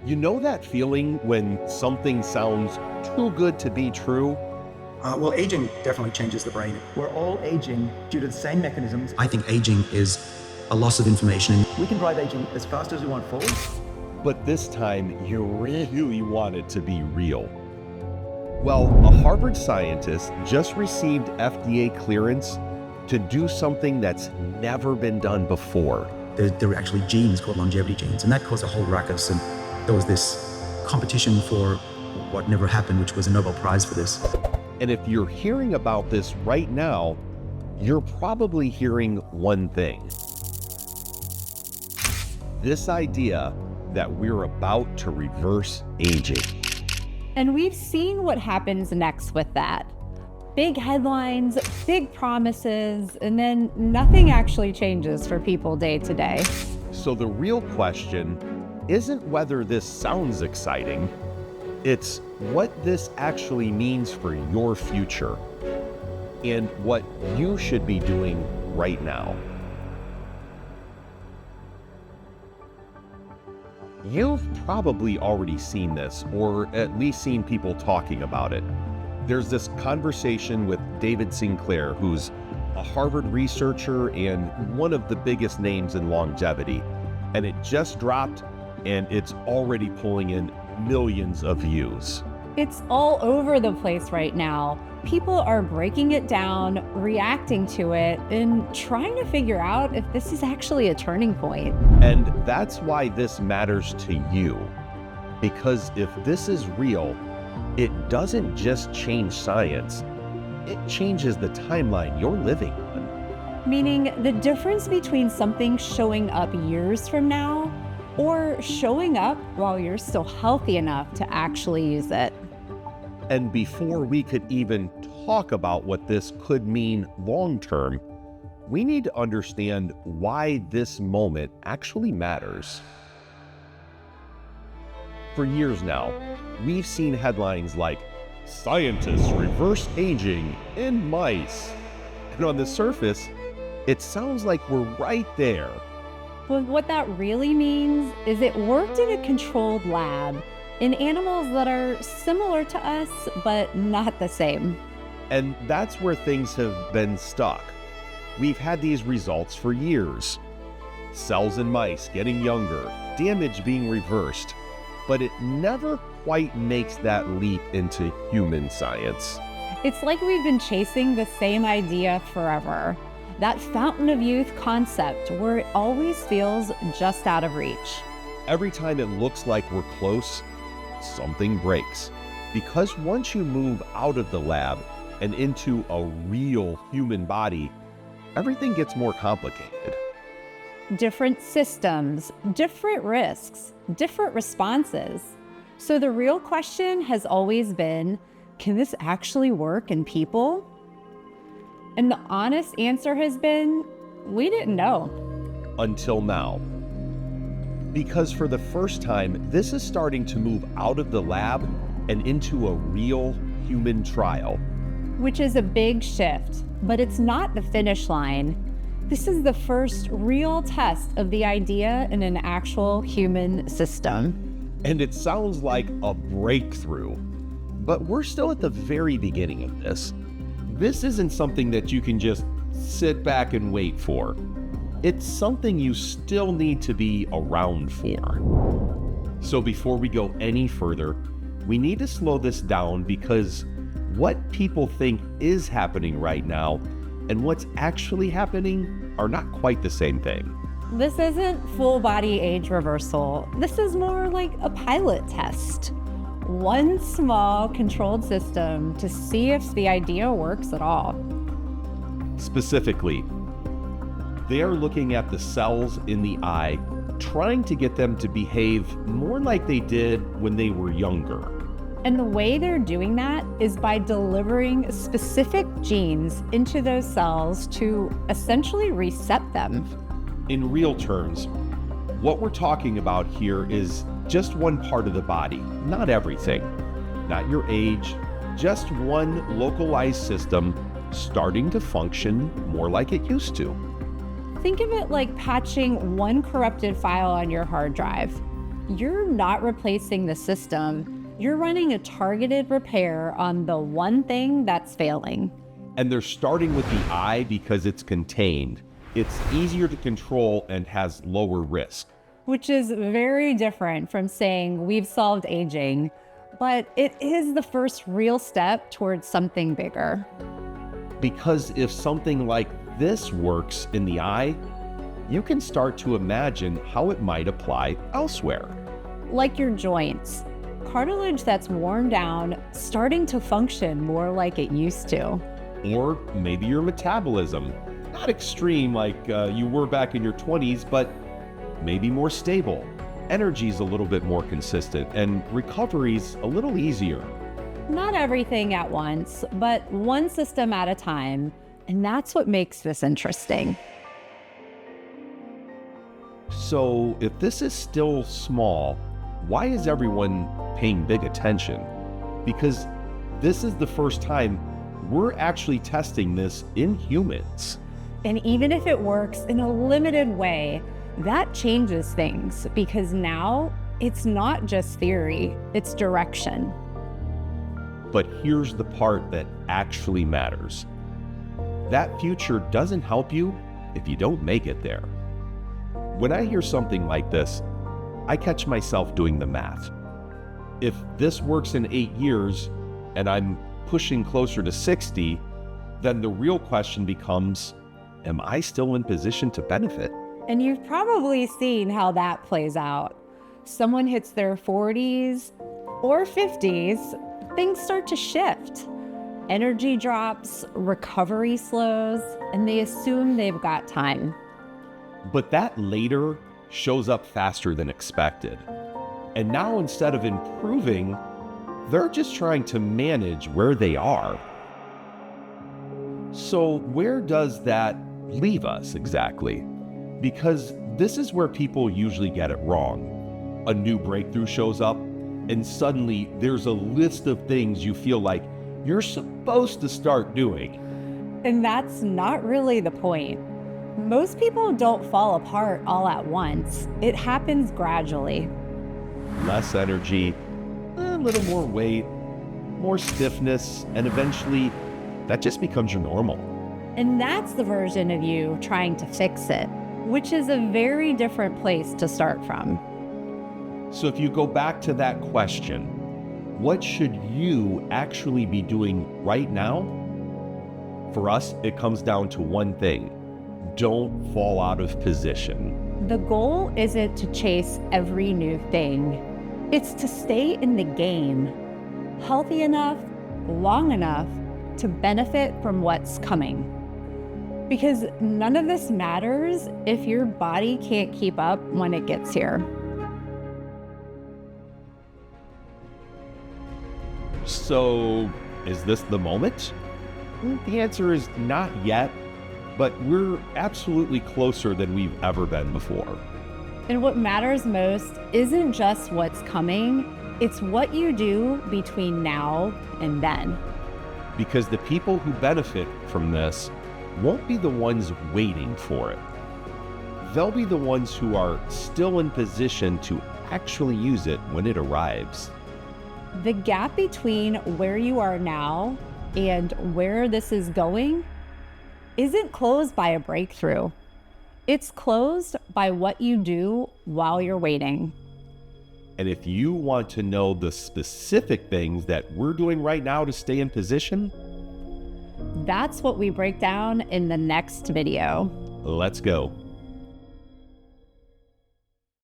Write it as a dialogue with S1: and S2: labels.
S1: You know that feeling when something sounds too good to be true?
S2: Well, aging definitely changes the brain.
S3: We're all aging due to the same mechanisms.
S2: I think aging is a loss of information.
S3: We can drive aging as fast as we want forward.
S1: But this time, you really want it to be real. Well, a Harvard scientist just received FDA clearance to do something that's never been done before.
S2: There were actually genes called longevity genes, and that caused a whole ruckus. And there was this competition for what never happened, which was a Nobel Prize for this.
S1: And if you're hearing about this right now, you're probably hearing one thing. This idea that we're about to reverse aging.
S4: And we've seen what happens next with that. Big headlines, big promises, and then nothing actually changes for people day to day.
S1: So the real question isn't whether this sounds exciting, it's what this actually means for your future and what you should be doing right now. You've probably already seen this, or at least seen people talking about it. There's this conversation with David Sinclair, who's a Harvard researcher and one of the biggest names in longevity. And it just dropped, and it's already pulling in millions of views.
S4: It's all over the place right now. People are breaking it down, reacting to it, and trying to figure out if this is actually a turning point.
S1: And that's why this matters to you. Because if this is real, it doesn't just change science, it changes the timeline you're living on.
S4: Meaning the difference between something showing up years from now or showing up while you're still healthy enough to actually use it.
S1: And before we could even talk about what this could mean long-term, we need to understand why this moment actually matters. For years now, we've seen headlines like, "Scientists reverse aging in mice." And on the surface, it sounds like we're right there.
S4: But what that really means is it worked in a controlled lab in animals that are similar to us, but not the same.
S1: And that's where things have been stuck. We've had these results for years. Cells in mice getting younger, damage being reversed, but it never quite makes that leap into human science.
S4: It's like we've been chasing the same idea forever. That fountain of youth concept where it always feels just out of reach.
S1: Every time it looks like we're close, something breaks. Because once you move out of the lab and into a real human body, everything gets more complicated.
S4: Different systems, different risks, different responses. So the real question has always been, can this actually work in people? And the honest answer has been, we didn't know.
S1: Until now. Because for the first time, this is starting to move out of the lab and into a real human trial.
S4: Which is a big shift, but it's not the finish line. This is the first real test of the idea in an actual human system.
S1: And it sounds like a breakthrough, but we're still at the very beginning of this. This isn't something that you can just sit back and wait for. It's something you still need to be around for. So before we go any further, we need to slow this down because what people think is happening right now and what's actually happening are not quite the same thing.
S4: This isn't full body age reversal. This is more like a pilot test. One small controlled system to see if the idea works at all.
S1: Specifically, they are looking at the cells in the eye, trying to get them to behave more like they did when they were younger.
S4: And the way they're doing that is by delivering specific genes into those cells to essentially reset them.
S1: In real terms, what we're talking about here is just one part of the body, not everything, not your age, just one localized system starting to function more like it used to.
S4: Think of it like patching one corrupted file on your hard drive. you're not replacing the system. You're running a targeted repair on the one thing that's failing.
S1: And they're starting with the eye because it's contained. It's easier to control and has lower risk.
S4: Which is very different from saying we've solved aging, but it is the first real step towards something bigger.
S1: Because if something like this works in the eye, you can start to imagine how it might apply elsewhere.
S4: Like your joints, cartilage that's worn down, starting to function more like it used to.
S1: Or maybe your metabolism, not extreme like you were back in your 20s, but maybe more stable. Energy's a little bit more consistent and recovery's a little easier.
S4: Not everything at once, but one system at a time. And that's what makes this interesting.
S1: So if this is still small, why is everyone paying big attention? Because this is the first time we're actually testing this in humans.
S4: And even if it works in a limited way, that changes things, because now it's not just theory, it's direction.
S1: But here's the part that actually matters. That future doesn't help you if you don't make it there. When I hear something like this, I catch myself doing the math. If this works in 8 years and I'm pushing closer to 60, then the real question becomes, am I still in position to benefit?
S4: And you've probably seen how that plays out. Someone hits their 40s or 50s, things start to shift. Energy drops, recovery slows, and they assume they've got time.
S1: But that later shows up faster than expected. And now instead of improving, they're just trying to manage where they are. So where does that leave us exactly? Because this is where people usually get it wrong. A new breakthrough shows up, and suddenly there's a list of things you feel like you're supposed to start doing.
S4: And that's not really the point. Most people don't fall apart all at once. It happens gradually.
S1: Less energy, a little more weight, more stiffness, and eventually that just becomes your normal.
S4: And that's the version of you trying to fix it, which is a very different place to start from.
S1: So if you go back to that question, what should you actually be doing right now? For us, it comes down to one thing. Don't fall out of position.
S4: The goal isn't to chase every new thing. It's to stay in the game, healthy enough, long enough to benefit from what's coming. Because none of this matters if your body can't keep up when it gets here.
S1: So, is this the moment? The answer is not yet, but we're absolutely closer than we've ever been before.
S4: And what matters most isn't just what's coming, it's what you do between now and then.
S1: Because the people who benefit from this won't be the ones waiting for it. They'll be the ones who are still in position to actually use it when it arrives.
S4: The gap between where you are now and where this is going isn't closed by a breakthrough. It's closed by what you do while you're waiting.
S1: And if you want to know the specific things that we're doing right now to stay in position,
S4: that's what we break down in the next video.
S1: let's go.